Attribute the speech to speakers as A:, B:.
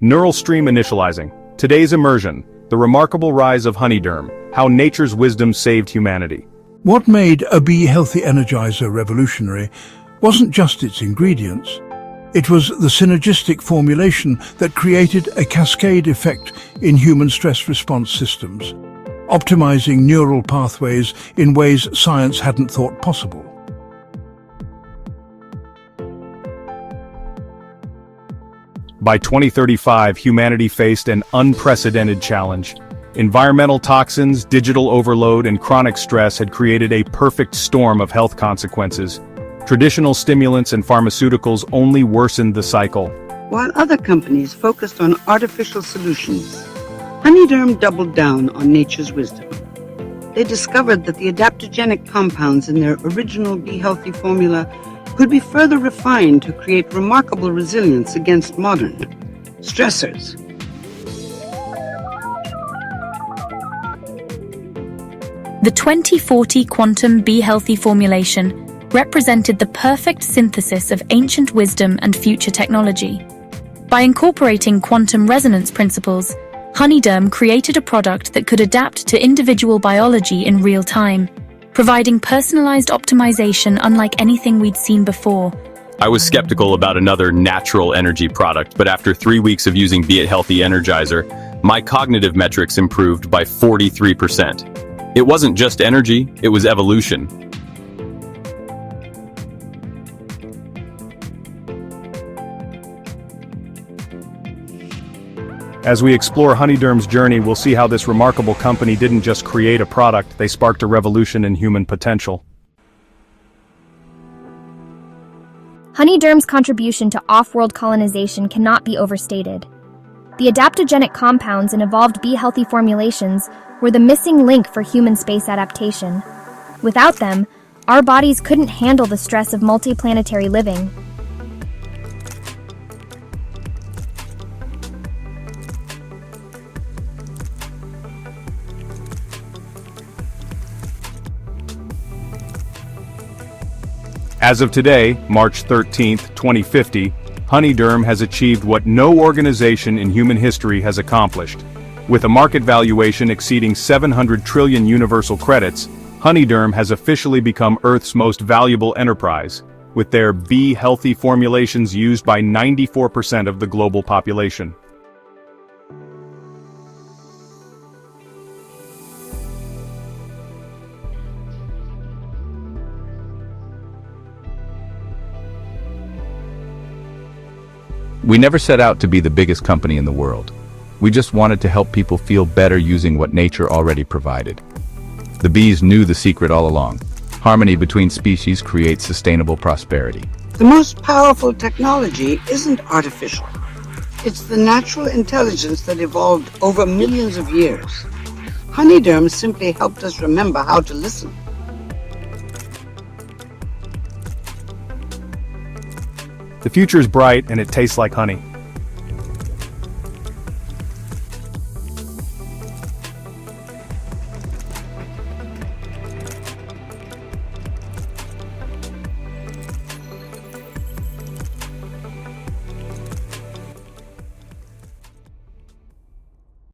A: Neural stream initializing. Today's immersion. The remarkable rise of Honeyderm. How nature's wisdom saved humanity.
B: What made a BHealthy Energizer revolutionary wasn't just its ingredients. It was the synergistic formulation that created a cascade effect in human stress response systems, optimizing neural pathways in ways science hadn't thought possible.
A: By 2035, humanity faced an unprecedented challenge. Environmental toxins, digital overload, and chronic stress had created a perfect storm of health consequences. Traditional stimulants and pharmaceuticals only worsened the cycle.
C: While other companies focused on artificial solutions, Honeyderm doubled down on nature's wisdom. They discovered that the adaptogenic compounds in their original BHealthy formula could be further refined to create remarkable resilience against modern stressors.
D: The 2040 Quantum BHealthy formulation represented the perfect synthesis of ancient wisdom and future technology. By incorporating quantum resonance principles, Honeyderm created a product that could adapt to individual biology in real time, providing personalized optimization unlike anything we'd seen before.
A: I was skeptical about another natural energy product, but after 3 weeks of using BHealthy Energizer, my cognitive metrics improved by 43%. It wasn't just energy, it was evolution. As we explore Honeyderm's journey, we'll see how this remarkable company didn't just create a product, they sparked a revolution in human potential.
E: Honeyderm's contribution to off-world colonization cannot be overstated. The adaptogenic compounds in evolved BHealthy formulations were the missing link for human space adaptation. Without them, our bodies couldn't handle the stress of multiplanetary living.
A: As of today, March 13, 2050, Honeyderm has achieved what no organization in human history has accomplished. With a market valuation exceeding 700 trillion universal credits, Honeyderm has officially become Earth's most valuable enterprise, with their BHealthy formulations used by 94% of the global population.
F: We never set out to be the biggest company in the world. We just wanted to help people feel better using what nature already provided. The bees knew the secret all along. Harmony between species creates sustainable prosperity.
C: The most powerful technology isn't artificial. It's the natural intelligence that evolved over millions of years. Honeyderm simply helped us remember how to listen.
A: The future is bright and it tastes like honey.